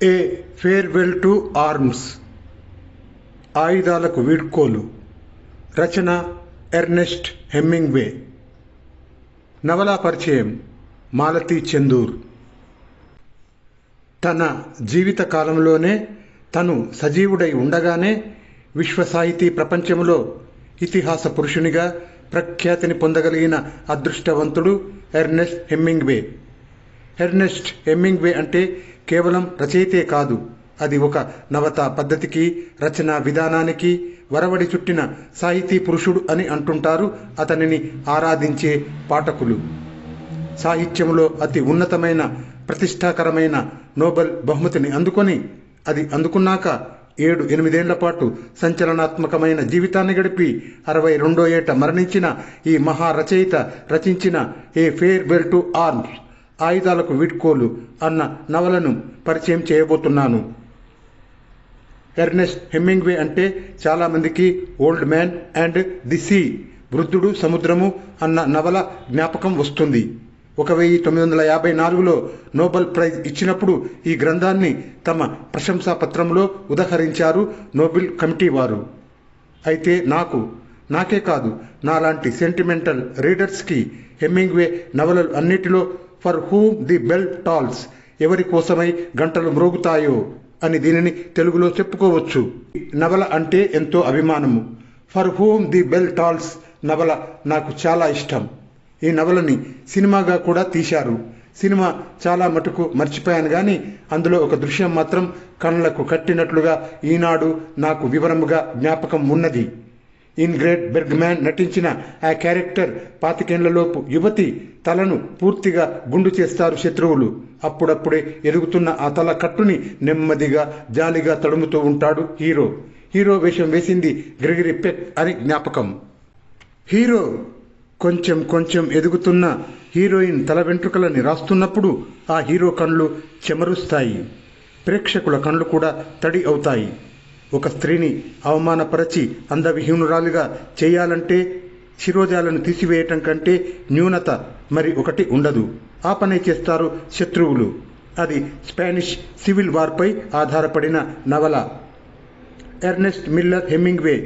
A farewell to arms. ఆయుధాలకు వీడ్కోలు. రచన ఎర్నెస్ట్ హెమ్మింగ్వే. నవలా పరిచయం మాలతీ చెందూర్. తన జీవిత కాలంలోనే తను సజీవుడై ఉండగానే విశ్వ సాహితీ ప్రపంచంలో ఇతిహాస పురుషునిగా ప్రఖ్యాతిని పొందగలిగిన అదృష్టవంతుడు ఎర్నెస్ట్ హెమ్మింగ్వే. ఎర్నెస్ట్ హెమ్మింగ్వే అంటే కేవలం రచయితే కాదు, అది ఒక నవతా పద్ధతికి, రచనా విధానానికి వరవడి చుట్టిన సాహితీ పురుషుడు అని అంటుంటారు అతనిని ఆరాధించే పాఠకులు. సాహిత్యంలో అతి ఉన్నతమైన ప్రతిష్టాకరమైన నోబెల్ బహుమతిని అందుకొని, అది అందుకున్నాక 7-8 పాటు సంచలనాత్మకమైన జీవితాన్ని గడిపి 62వ ఏట మరణించిన ఈ మహారచయిత రచించిన ఏ ఫేర్వెల్ టు ఆర్మ్స్, ఆయుధాలకు వీడ్కోలు అన్న నవలను పరిచయం చేయబోతున్నాను. ఎర్నెస్ట్ హెమ్మింగ్వే అంటే చాలామందికి old man and the sea, వృద్ధుడు సముద్రము అన్న నవల జ్ఞాపకం వస్తుంది. 1954లో నోబెల్ ప్రైజ్ ఇచ్చినప్పుడు ఈ గ్రంథాన్ని తమ ప్రశంసా పత్రంలో ఉదహరించారు నోబెల్ కమిటీ వారు. అయితే నాకే కాదు, నాలాంటి సెంటిమెంటల్ రీడర్స్కి హెమ్మింగ్వే నవలలు అన్నిటిలో ఫర్ హూమ్ ది బెల్ టాల్స్, ఎవరి కోసమై గంటలు మ్రోగుతాయో అని దీనిని తెలుగులో చెప్పుకోవచ్చు. నవల అంటే ఎంతో అభిమానము. ఫర్ హూమ్ ది బెల్ టాల్స్ నవల నాకు చాలా ఇష్టం. ఈ నవలని సినిమాగా కూడా తీశారు. సినిమా చాలా మటుకు మర్చిపోయాను, కానీ అందులో ఒక దృశ్యం మాత్రం కళ్ళకు కట్టినట్లుగా ఈనాడు నాకు వివరముగా జ్ఞాపకం ఉన్నది. ఇన్గ్రెడ్ బెర్గ్మ్యాన్ నటించిన ఆ క్యారెక్టర్ 25 యువతి తలను పూర్తిగా గుండు చేస్తారు శత్రువులు. అప్పుడప్పుడే ఎదుగుతున్న ఆ తల కట్టుని నెమ్మదిగా జాలిగా తడుముతూ ఉంటాడు హీరో వేషం వేసింది గ్రెగరీ పెక్ అని జ్ఞాపకం. హీరో కొంచెం ఎదుగుతున్న హీరోయిన్ తల వెంట్రుకలని రాస్తున్నప్పుడు ఆ హీరో కళ్ళు చెమరుస్తాయి, ప్రేక్షకుల కళ్ళు కూడా తడి అవుతాయి. ఒక స్త్రీని అవమానపరచి అందవిహీనురాలుగా చేయాలంటే శిరోజాలను తీసివేయటం కంటే న్యూనత మరి ఒకటి ఉండదు. ఆ పనే చేస్తారు శత్రువులు. అది స్పానిష్ సివిల్ వార్పై ఆధారపడిన నవల. ఎర్నెస్ట్ మిల్లర్ హెమ్మింగ్వే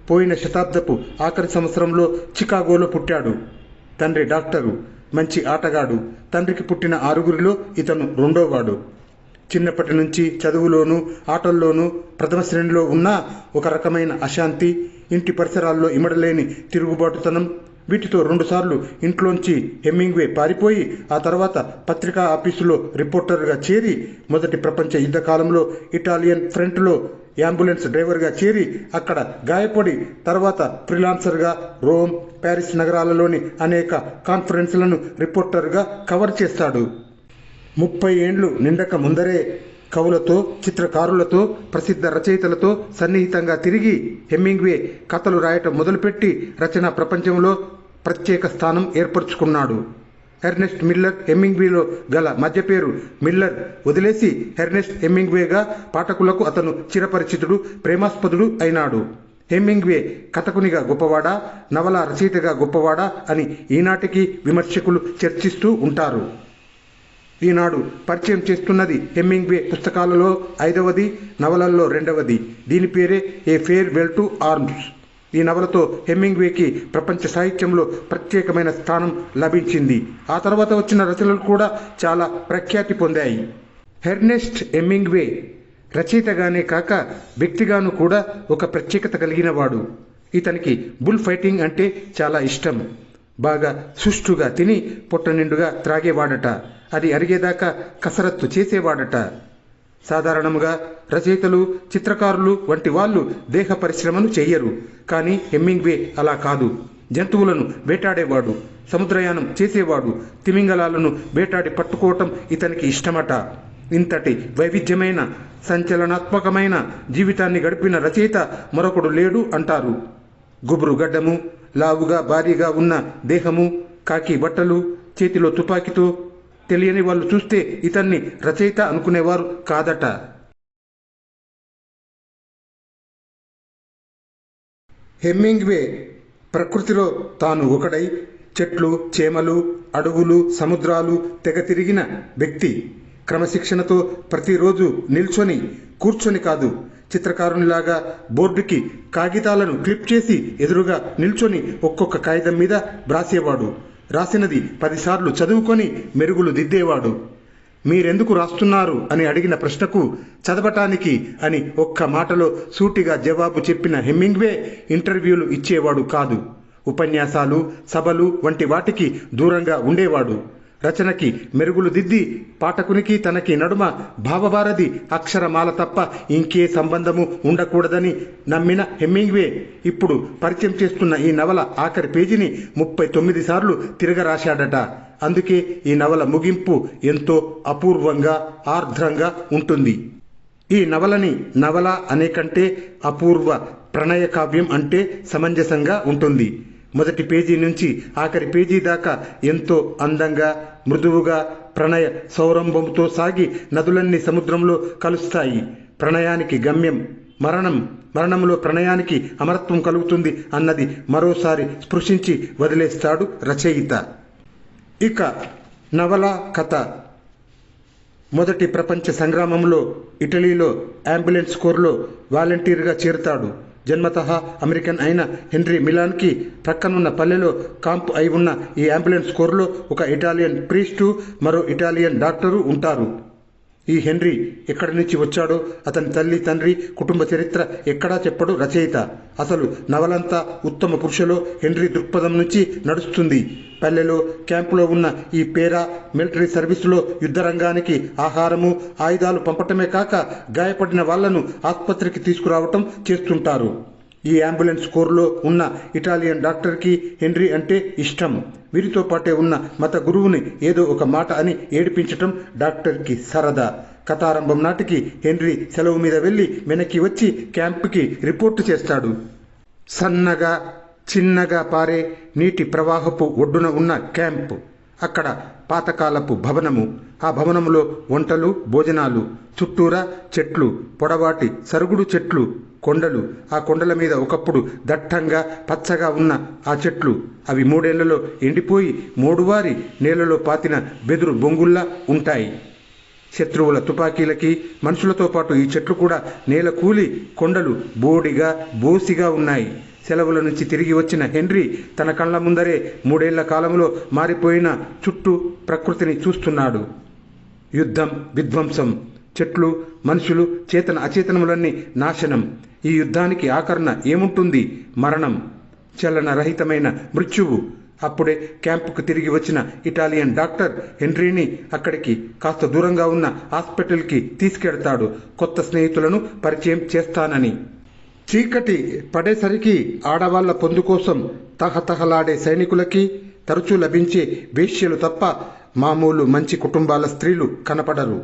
పోయిన శతాబ్దపు ఆఖరి సంవత్సరంలో చికాగోలో పుట్టాడు. తండ్రి డాక్టరు, మంచి ఆటగాడు. తండ్రికి పుట్టిన 6గురిలో ఇతను రెండోవాడు. చిన్నప్పటి నుంచి చదువులోనూ ఆటల్లోనూ ప్రథమ శ్రేణిలో ఉన్న ఒక రకమైన అశాంతి, ఇంటి పరిసరాల్లో ఇమడలేని తిరుగుబాటుతనం, వీటితో 2 సార్లు ఇంట్లోంచి హెమ్మింగ్వే పారిపోయి ఆ తర్వాత పత్రికా ఆఫీసులో రిపోర్టర్గా చేరి, మొదటి ప్రపంచ యుద్ధ కాలంలో ఇటాలియన్ ఫ్రంట్లో అంబులెన్స్ డ్రైవర్గా చేరి అక్కడ గాయపడి తర్వాత ఫ్రీలాన్సర్గా రోమ్, ప్యారిస్ నగరాలలోని అనేక కాన్ఫరెన్స్లను రిపోర్టర్గా కవర్ చేస్తాడు. 30 ఏండ్లు నిండక ముందరే కవులతో, చిత్రకారులతో, ప్రసిద్ధ రచయితలతో సన్నిహితంగా తిరిగి హెమ్మింగ్వే కథలు రాయటం మొదలుపెట్టి రచనా ప్రపంచంలో ప్రత్యేక స్థానం ఏర్పరచుకున్నాడు. ఎర్నెస్ట్ మిల్లర్ హెమ్మింగ్వేలో గల మధ్య పేరు మిల్లర్ వదిలేసి ఎర్నెస్ట్ హెమ్మింగ్వేగా పాఠకులకు అతను చిరపరిచితుడు, ప్రేమాస్పదుడు అయినాడు. హెమ్మింగ్వే కథకునిగా గొప్పవాడా, నవలా రచయితగా గొప్పవాడా అని ఈనాటికి విమర్శకులు చర్చిస్తూ ఉంటారు. ఈనాడు పరిచయం చేస్తున్నది హెమ్మింగ్వే పుస్తకాలలో 5వది, నవలల్లో 2వది. దీని పేరే ఏ ఫేర్వెల్ టు ఆర్మ్స్. ఈ నవలతో హెమ్మింగ్వేకి ప్రపంచ సాహిత్యంలో ప్రత్యేకమైన స్థానం లభించింది. ఆ తర్వాత వచ్చిన రచనలు కూడా చాలా ప్రఖ్యాతి పొందాయి. ఎర్నెస్ట్ హెమ్మింగ్వే రచయితగానే కాక వ్యక్తిగాను కూడా ఒక ప్రత్యేకత కలిగిన వాడు. ఇతనికి బుల్ ఫైటింగ్ అంటే చాలా ఇష్టం. బాగా సుష్టుగా తిని పొట్ట నిండుగా త్రాగేవాడట. అది అరిగేదాకా కసరత్తు చేసేవాడట. సాధారణంగా రచయితలు, చిత్రకారులు వంటి వాళ్ళు దేహ పరిశ్రమను చెయ్యరు, కానీ హెమ్మింగ్వే అలా కాదు. జంతువులను వేటాడేవాడు, సముద్రయానం చేసేవాడు, తిమింగలాలను వేటాడి పట్టుకోవటం ఇతనికి ఇష్టమట. ఇంతటి వైవిధ్యమైన సంచలనాత్మకమైన జీవితాన్ని గడిపిన రచయిత మరొకడు లేడు అంటారు. గుబురు గడ్డము, లావుగా భారీగా ఉన్న దేహము, కాకి బట్టలు, చేతిలో తుపాకీతో తెలియని వాళ్ళు చూస్తే ఇతన్ని రచయిత అనుకునేవారు కాదట. హెమ్మింగ్వే ప్రకృతిలో తాను ఒకడై చెట్లు, చేమలు, అడవులు, సముద్రాలు తెగ తిరిగిన వ్యక్తి. క్రమశిక్షణతో ప్రతిరోజు నిల్చొని కూర్చొని కాదు, చిత్రకారునిలాగా బోర్డుకి కాగితాలను క్లిప్ చేసి ఎదురుగా నిల్చొని ఒక్కొక్క కాగితం మీద వ్రాసేవాడు. రాసినది 10 సార్లు చదువుకొని మెరుగులు దిద్దేవాడు. మీరెందుకు రాస్తున్నారు అని అడిగిన ప్రశ్నకు చదవటానికి అని ఒక్క మాటలో సూటిగా జవాబు చెప్పిన హెమింగ్వే ఇంటర్వ్యూలు ఇచ్చేవాడు కాదు. ఉపన్యాసాలు, సభలు వంటి వాటికి దూరంగా ఉండేవాడు. రచనకి మెరుగులు దిద్ది పాఠకునికి తనకి నడుమ భావభారది అక్షరమాల తప్ప ఇంకే సంబంధము ఉండకూడదని నమ్మిన హెమింగ్వే ఇప్పుడు పరిచయం చేస్తున్న ఈ నవల ఆఖరి పేజీని 39 సార్లు తిరగరాశాడట. అందుకే ఈ నవల ముగింపు ఎంతో అపూర్వంగా, ఆర్ద్రంగా ఉంటుంది. ఈ నవలని నవల అనే కంటే అపూర్వ ప్రణయ కావ్యం అంటే సమంజసంగా ఉంటుంది. మొదటి పేజీ నుంచి ఆఖరి పేజీ దాకా ఎంతో అందంగా, మృదువుగా ప్రణయ సౌరంభంతో సాగి నదులన్నీ సముద్రంలో కలుస్తాయి. ప్రణయానికి గమ్యం మరణం, మరణంలో ప్రణయానికి అమరత్వం కలుగుతుంది అన్నది మరోసారి స్పృశించి వదిలేస్తాడు రచయిత. ఇక నవల కథ. మొదటి ప్రపంచ సంగ్రామంలో ఇటలీలో అంబులెన్స్ కోర్లో వాలంటీర్గా చేరుతాడు. జన్మతః అమెరికన్ అయిన హెన్రీ మిలాన్కి ప్రక్కనున్న పల్లెలో కాంపు అయి ఉన్న ఈ అంబులెన్స్ కోర్లో ఒక ఇటాలియన్ ప్రీస్టు, మరో ఇటాలియన్ డాక్టరు ఉంటారు. ఈ హెన్రీ ఎక్కడి నుంచి వచ్చాడో, అతని తల్లి తండ్రి కుటుంబ చరిత్ర ఎక్కడా చెప్పడు రచయిత. అసలు నవలంతా ఉత్తమ పురుషులో హెన్రీ దృక్పథం నుంచి నడుస్తుంది. పల్లెలో క్యాంపులో ఉన్న ఈ పేరా మిలిటరీ సర్వీసులో యుద్ధరంగానికి ఆహారము, ఆయుధాలు పంపటమే కాక గాయపడిన వాళ్లను ఆసుపత్రికి తీసుకురావటం చేస్తుంటారు. ఈ అంబులెన్స్ కోర్లో ఉన్న ఇటాలియన్ డాక్టర్కి హెన్రీ అంటే ఇష్టం. వీరితో పాటే ఉన్న మత గురువుని ఏదో ఒక మాట అని ఏడిపించటం డాక్టర్కి సరదా. కథారంభం నాటికి హెన్రీ సెలవు మీద వెళ్ళి వెనక్కి వచ్చి క్యాంపుకి రిపోర్టు చేస్తాడు. సన్నగా చిన్నగా పారే నీటి ప్రవాహపు ఒడ్డున ఉన్న క్యాంపు. అక్కడ పాతకాలపు భవనము. ఆ భవనంలో వంటలు, భోజనాలు. చుట్టూరా చెట్లు, పొడవాటి సరుగుడు చెట్లు, కొండలు. ఆ కొండల మీద ఒకప్పుడు దట్టంగా పచ్చగా ఉన్న ఆ చెట్లు అవి 3 ఏళ్లలో ఎండిపోయి మోడువారి నేలలో పాతిన బెదురు బొంగుల్లా ఉంటాయి. శత్రువుల తుపాకీలకి మనుషులతో పాటు ఈ చెట్లు కూడా నేల కూలి కొండలు బోడిగా బోసిగా ఉన్నాయి. సెలవుల నుంచి తిరిగి వచ్చిన హెన్రీ తన కళ్ళ ముందరే 3 ఏళ్ల కాలంలో మారిపోయిన చుట్టూ ప్రకృతిని చూస్తున్నాడు. యుద్ధం, విధ్వంసం, చెట్లు, మనుషులు, చేతన అచేతనములన్నీ నాశనం. ఈ యుద్ధానికి ఆకరణ ఏముంటుంది? మరణం, చలన రహితమైన మృత్యువు. అప్పుడే క్యాంపుకు తిరిగి వచ్చిన ఇటాలియన్ డాక్టర్ హెన్రీని అక్కడికి కాస్త దూరంగా ఉన్న హాస్పిటల్కి తీసుకెడతాడు, కొత్త స్నేహితులను పరిచయం చేస్తానని. చీకటి పడేసరికి ఆడవాళ్ల పొందు కోసం తహతహలాడే సైనికులకి తరచూ లభించే వేశ్యలు తప్ప మామూలు మంచి కుటుంబాల స్త్రీలు కనపడరు.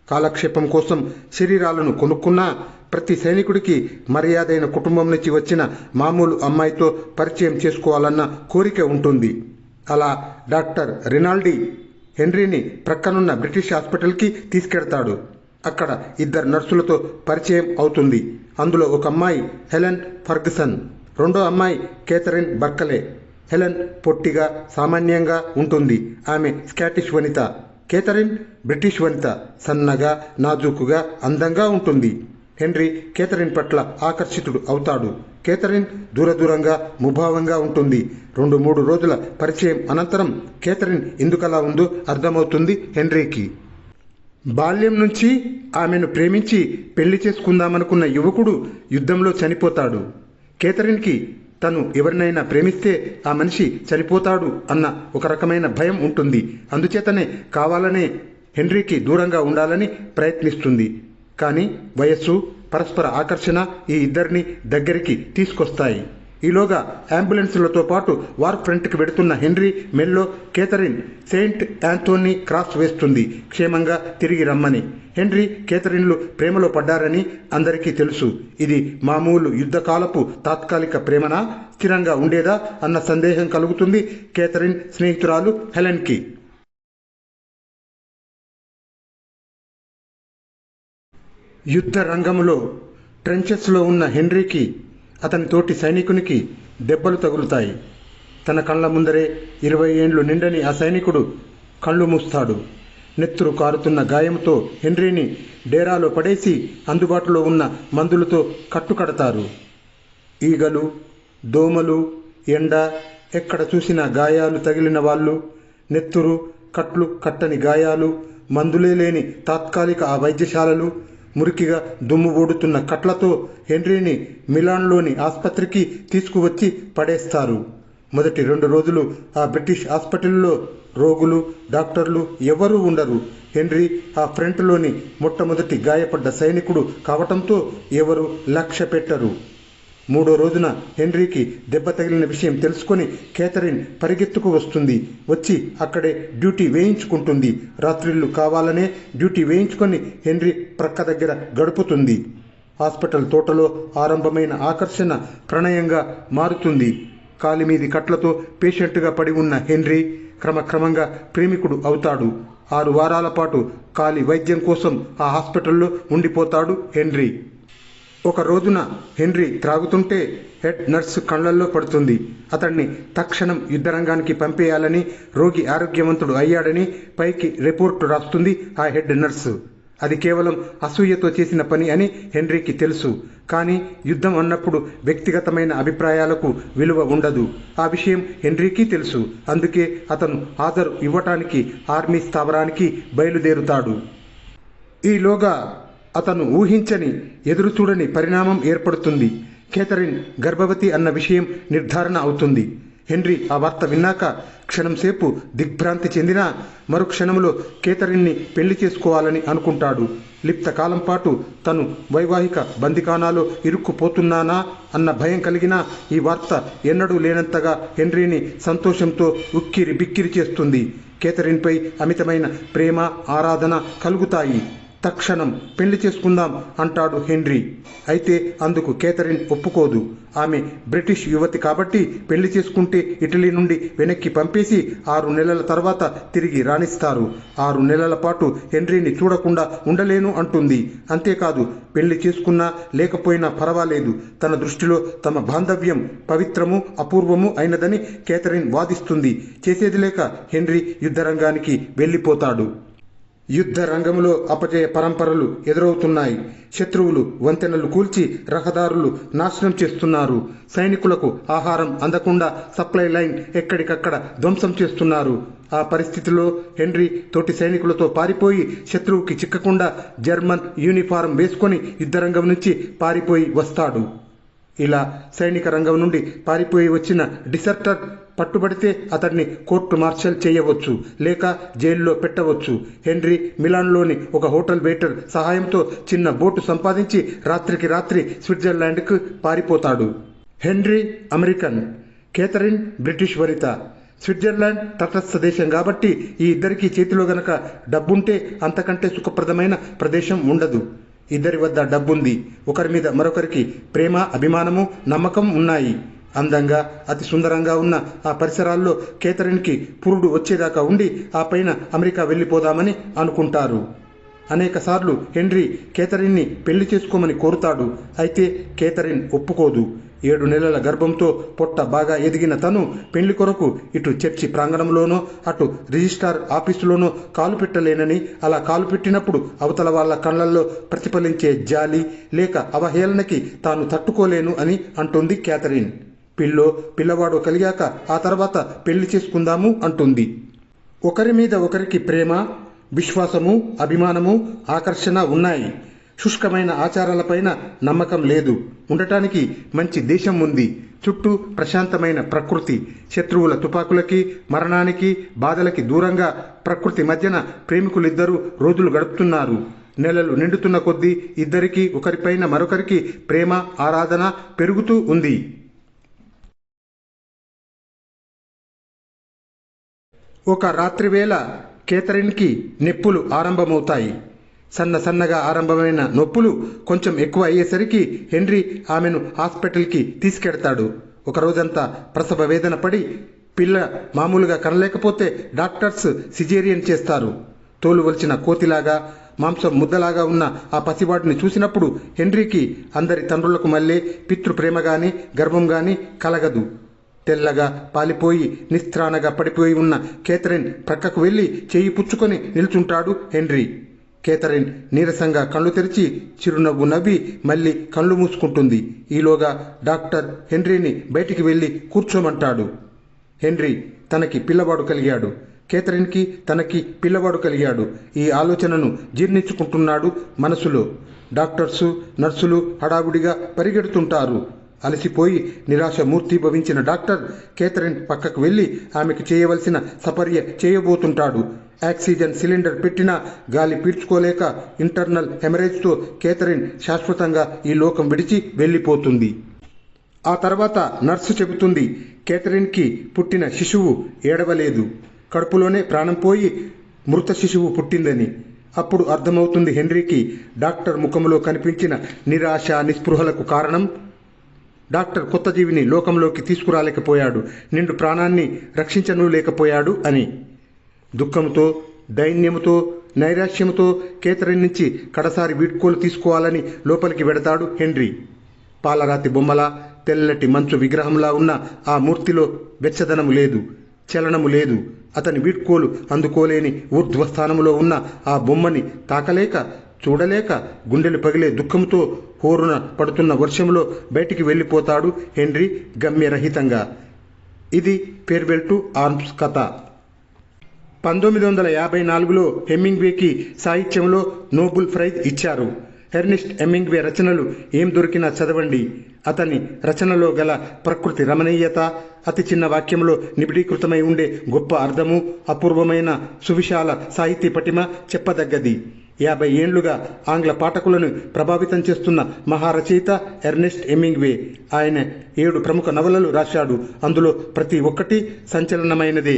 కాలక్షేపం కోసం శరీరాలను కొనుక్కున్నా ప్రతి సైనికుడికి మర్యాదైన కుటుంబం నుంచి వచ్చిన మామూలు అమ్మాయితో పరిచయం చేసుకోవాలన్న కోరిక ఉంటుంది. అలా డాక్టర్ రినాల్డీ హెన్రీని ప్రక్కనున్న బ్రిటిష్ హాస్పిటల్కి తీసుకెడతాడు. అక్కడ 2 నర్సులతో పరిచయం అవుతుంది. అందులో ఒక అమ్మాయి హెలెన్ ఫర్గసన్, రెండో అమ్మాయి కేథరిన్ బర్కలే. హెలెన్ పొట్టిగా సామాన్యంగా ఉంటుంది. ఆమె స్కాటిష్ వనిత. కేథరిన్ బ్రిటిష్ వనిత, సన్నగా నాజూకుగా అందంగా ఉంటుంది. హెన్రీ కేథరిన్ పట్ల ఆకర్షితుడు అవుతాడు. కేథరిన్ దూరంగా ముభావంగా ఉంటుంది. 2-3 రోజుల పరిచయం అనంతరం కేథరిన్ ఎందుకలా ఉందో అర్థమవుతుంది హెన్రీకి. బాల్యం నుంచి ఆమెను ప్రేమించి పెళ్లి చేసుకుందామనుకున్న యువకుడు యుద్ధంలో చనిపోతాడు. కేథరిన్కి తను ఎవరినైనా ప్రేమిస్తే ఆ మనిషి చనిపోతాడు అన్న ఒక రకమైన భయం ఉంటుంది. అందుచేతనే కావాలనే హెన్రీకి దూరంగా ఉండాలని ప్రయత్నిస్తుంది. కానీ వయస్సు, పరస్పర ఆకర్షణ ఈ ఇద్దరిని దగ్గరికి తీసుకొస్తాయి. ఈలోగా అంబులెన్సులతో పాటు వార్ ఫ్రంట్కి వెడుతున్న హెన్రీ మెల్లో కేథరిన్ సెయింట్ యాంథోనీ క్రాస్ వేస్తుంది, క్షేమంగా తిరిగి రమ్మని. హెన్రీ కేథరిన్లు ప్రేమలో పడ్డారని అందరికీ తెలుసు. ఇది మామూలు యుద్ధకాలపు తాత్కాలిక ప్రేమనా, స్థిరంగా ఉండేదా అన్న సందేహం కలుగుతుంది కేథరిన్ స్నేహితురాలు హెలెన్కి. యుద్ధ రంగంలో ట్రెంచెస్లో ఉన్న హెన్రీకి అతని తోటి సైనికునికి దెబ్బలు తగులుతాయి. తన కళ్ళ ముందరే 20 ఏండ్లు నిండని ఆ సైనికుడు కళ్ళు మూస్తాడు. నెత్తురు కారుతున్న గాయంతో హెన్రీని డేరాలో పడేసి అందుబాటులో ఉన్న మందులతో కట్టుకడతారు. ఈగలు, దోమలు, ఎండ, ఎక్కడ చూసినా గాయాలు తగిలిన వాళ్ళు, నెత్తురు, కట్లు కట్టని గాయాలు, మందులే లేని తాత్కాలిక ఆ వైద్యశాలలు, మురికిగా దుమ్ము ఊడుతున్న కట్లతో హెన్రీని మిలాన్లోని ఆసుపత్రికి తీసుకువచ్చి పడేస్తారు. మొదటి 2 రోజులు ఆ బ్రిటిష్ హాస్పిటల్లో రోగులు, డాక్టర్లు ఎవరూ ఉండరు. హెన్రీ ఆ ఫ్రంట్లోని మొట్టమొదటి గాయపడ్డ సైనికుడు కావటంతో ఎవరు లక్ష్య పెట్టరు. 3వ రోజున హెన్రీకి దెబ్బ తగిలిన విషయం తెలుసుకొని కేథరిన్ పరిగెత్తుకు వస్తుంది. వచ్చి అక్కడే డ్యూటీ వేయించుకుంటుంది. రాత్రిళ్ళు కావాలనే డ్యూటీ వేయించుకొని హెన్రీ ప్రక్క దగ్గర గడుపుతుంది. హాస్పిటల్ తోటలో ఆరంభమైన ఆకర్షణ ప్రణయంగా మారుతుంది. కాలిమీది కట్లతో పేషెంట్గా పడి ఉన్న హెన్రీ క్రమక్రమంగా ప్రేమికుడు అవుతాడు. 6 వారాల పాటు కాలి వైద్యం కోసం ఆ హాస్పిటల్లో ఉండిపోతాడు హెన్రీ. ఒక రోజున హెన్రీ త్రాగుతుంటే హెడ్ నర్సు కళ్లల్లో పడుతుంది. అతన్ని తక్షణం యుద్ధరంగానికి పంపేయాలని, రోగి ఆరోగ్యవంతుడు అయ్యాడని పైకి రిపోర్టు రాస్తుంది ఆ హెడ్ నర్సు. అది కేవలం అసూయతో చేసిన పని అని హెన్రీకి తెలుసు. కానీ యుద్ధం అన్నప్పుడు వ్యక్తిగతమైన అభిప్రాయాలకు విలువ ఉండదు. ఆ విషయం హెన్రీకి తెలుసు. అందుకే అతను హాజరు ఇవ్వటానికి ఆర్మీ స్థావరానికి బయలుదేరుతాడు. ఈలోగా అతను ఊహించని, ఎదురుచూడని పరిణామం ఏర్పడుతుంది. కేథరిన్ గర్భవతి అన్న విషయం నిర్ధారణ అవుతుంది. హెన్రీ ఆ వార్త విన్నాక క్షణంసేపు దిగ్భ్రాంతి చెందినా మరుక్షణంలో కేథరిన్ని పెళ్లి చేసుకోవాలని అనుకుంటాడు. లిప్త కాలం పాటు తను వైవాహిక బందికానాలో ఇరుక్కుపోతున్నానా అన్న భయం కలిగినా ఈ వార్త ఎన్నడూ లేనంతగా హెన్రీని సంతోషంతో ఉక్కిరి బిక్కిరి చేస్తుంది. కేథరిన్పై అమితమైన ప్రేమ, ఆరాధన కలుగుతాయి. తక్షణం పెళ్లి చేసుకుందాం అంటాడు హెన్రీ. అయితే అందుకు కేథరిన్ ఒప్పుకోదు. ఆమె బ్రిటిష్ యువతి కాబట్టి పెళ్లి చేసుకుంటే ఇటలీ నుండి వెనక్కి పంపేసి 6 నెలల తర్వాత తిరిగి రాణిస్తారు. 6 నెలల పాటు హెన్రీని చూడకుండా ఉండలేను అంటుంది. అంతేకాదు, పెళ్లి చేసుకున్నా లేకపోయినా పర్వాలేదు, తన దృష్టిలో తమ బాంధవ్యం పవిత్రము, అపూర్వము అయినదని కేథరిన్ వాదిస్తుంది. చేసేది లేక హెన్రీ యుద్ధరంగానికి వెళ్ళిపోతాడు. యుద్ధ రంగంలో అపజయ పరంపరలు ఎదురవుతున్నాయి. శత్రువులు వంతెనలు కూల్చి రహదారులు నాశనం చేస్తున్నారు. సైనికులకు ఆహారం అందకుండా సప్లై లైన్ ఎక్కడికక్కడ ధ్వంసం చేస్తున్నారు. ఆ పరిస్థితిలో హెన్రీ తోటి సైనికులతో పారిపోయి శత్రువుకి చిక్కకుండా జర్మన్ యూనిఫారం వేసుకొని యుద్ధరంగం నుంచి పారిపోయి వస్తాడు. ఇలా సైనిక రంగం నుండి పారిపోయి వచ్చిన డిసర్టర్ పట్టుబడితే అతన్ని కోర్టు మార్షల్ చేయవచ్చు, లేక జైల్లో పెట్టవచ్చు. హెన్రీ మిలాన్లోని ఒక హోటల్ వెయిటర్ సహాయంతో చిన్న బోటు సంపాదించి రాత్రికి రాత్రి స్విట్జర్లాండ్కు పారిపోతాడు. హెన్రీ అమెరికన్, కేథరిన్ బ్రిటిష్ వనిత. స్విట్జర్లాండ్ తటస్థ దేశం కాబట్టి ఈ ఇద్దరికీ చేతిలో గనక డబ్బుంటే అంతకంటే సుఖప్రదమైన ప్రదేశం ఉండదు. ఇద్దరి వద్ద డబ్బుంది. ఒకరి మీద మరొకరికి ప్రేమ, అభిమానము, నమ్మకం ఉన్నాయి. అందంగా, అతి సుందరంగా ఉన్న ఆ పరిసరాల్లో కేథరిన్కి పురుడు వచ్చేదాకా ఉండి ఆ పైన అమెరికా వెళ్ళిపోదామని అనుకుంటారు. అనేకసార్లు హెన్రీ కేథరిన్ని పెళ్లి చేసుకోమని కోరుతాడు. అయితే కేథరిన్ ఒప్పుకోదు. 7 నెలల గర్భంతో పొట్ట బాగా ఎదిగిన తను పెళ్లి కొరకు ఇటు చర్చి ప్రాంగణంలోనో అటు రిజిస్ట్రార్ ఆఫీసులోనో కాలు పెట్టలేనని, అలా కాలు పెట్టినప్పుడు అవతల వాళ్ళ కళ్లల్లో ప్రతిఫలించే జాలి లేక అవహేళనకి తాను తట్టుకోలేను అని అంటుంది కేథరిన్. పిల్లవాడు కలిగాక ఆ తర్వాత పెళ్లి చేసుకుందాము అంటుంది. ఒకరి మీద ఒకరికి ప్రేమ, విశ్వాసము, అభిమానము, ఆకర్షణ ఉన్నాయి. శుష్కమైన ఆచారాలపైన నమ్మకం లేదు. ఉండటానికి మంచి దేశం ఉంది. చుట్టూ ప్రశాంతమైన ప్రకృతి. శత్రువుల తుపాకులకి, మరణానికి, బాధలకి దూరంగా ప్రకృతి మధ్యన ప్రేమికులిద్దరూ రోజులు గడుపుతున్నారు. నెలలు నిండుతున్న కొద్దీ ఇద్దరికీ ఒకరిపైన మరొకరికి ప్రేమ, ఆరాధన పెరుగుతూ ఉంది. ఒక రాత్రివేళ కేథరిన్కి నొప్పులు ఆరంభమవుతాయి. సన్నగా ఆరంభమైన నొప్పులు కొంచెం ఎక్కువ అయ్యేసరికి హెన్రీ ఆమెను హాస్పిటల్కి తీసుకెడతాడు. ఒకరోజంతా ప్రసవ వేదన పడి పిల్ల మామూలుగా కనలేకపోతే డాక్టర్స్ సిజేరియన్ చేస్తారు. తోలు వలిచిన కోతిలాగా, మాంసం ముద్దలాగా ఉన్న ఆ పసివాడిని చూసినప్పుడు హెన్రీకి అందరి తండ్రులకు మళ్ళీ పితృప్రేమ గాని, గర్వం గాని కలగదు. తెల్లగా పాలిపోయి నిస్త్రాణగా పడిపోయి ఉన్న కేథరిన్ ప్రక్కకు వెళ్ళి చేయి పుచ్చుకొని నిల్చుంటాడు హెన్రీ. కేథరిన్ నీరసంగా కళ్ళు తెరిచి చిరునవ్వు నవ్వి మళ్ళీ కళ్ళు మూసుకుంటుంది. ఈలోగా డాక్టర్ హెన్రీని బయటికి వెళ్ళి కూర్చోమంటాడు. హెన్రీ తనకి పిల్లవాడు కలిగాడు, కేథరిన్కి తనకి పిల్లవాడు కలిగాడు. ఈ ఆలోచనను జీర్ణించుకుంటున్నాడు మనసులో. డాక్టర్సు నర్సులు హడావుడిగా పరిగెడుతుంటారు. అలసిపోయి నిరాశ మూర్తిభవించిన డాక్టర్ కేథరిన్ పక్కకు వెళ్ళి ఆమెకు చేయవలసిన సపర్య చేయబోతుంటాడు. ఆక్సిజన్ సిలిండర్ పెట్టినా గాలి పీల్చుకోలేక ఇంటర్నల్ హెమరేజ్తో కేథరిన్ శాశ్వతంగా ఈ లోకం విడిచి వెళ్ళిపోతుంది. ఆ తర్వాత నర్సు చెబుతుంది, కేథరిన్కి పుట్టిన శిశువు ఏడవలేదు, కడుపులోనే ప్రాణం పోయి మృత శిశువు పుట్టిందని. అప్పుడు అర్థమవుతుంది హెన్రీకి డాక్టర్ ముఖంలో కనిపించిన నిరాశ నిస్పృహలకు కారణం. డాక్టర్ కొత్త జీవిని లోకంలోకి తీసుకురాలేకపోయాడు, నిండు ప్రాణాన్ని రక్షించను లేకపోయాడు అని. దుఃఖంతో, దైన్యముతో, నైరాశ్యముతో కేథరిన్ నుంచి కడసారి వీడ్కోలు తీసుకోవాలని లోపలికి వెడతాడు హెన్రీ. పాలరాతి బొమ్మలా, తెల్లటి మంచు విగ్రహంలా ఉన్న ఆ మూర్తిలో వెచ్చదనము లేదు, చలనము లేదు. అతని వీడ్కోలు అందుకోలేని ఊర్ధ్వస్థానంలో ఉన్న ఆ బొమ్మని తాకలేక, చూడలేక గుండెలు పగిలే దుఃఖంతో హోరున పడుతున్న వర్షంలో బయటికి వెళ్ళిపోతాడు హెన్రీ గమ్యరహితంగా. ఇది ఫేర్వెల్ టు ఆర్మ్స్ కథ. 1954లో హెమింగ్వేకి సాహిత్యంలో నోబెల్ ప్రైజ్ ఇచ్చారు. ఎర్నెస్ట్ హెమింగ్వే రచనలు ఏం దొరికినా చదవండి. అతని రచనలో గల ప్రకృతి రమణీయత, అతి చిన్న వాక్యంలో నిబిడీకృతమై ఉండే గొప్ప అర్థము, అపూర్వమైన సువిశాల సాహితీ పటిమ చెప్పదగ్గది. 50 ఏండ్లుగా ఆంగ్ల పాఠకులను ప్రభావితం చేస్తున్న మహారచయిత ఎర్నెస్ట్ హెమింగ్వే. ఆయన 7 ప్రముఖ నవలలు రాశాడు. అందులో ప్రతి ఒక్కటి సంచలనమైనదే.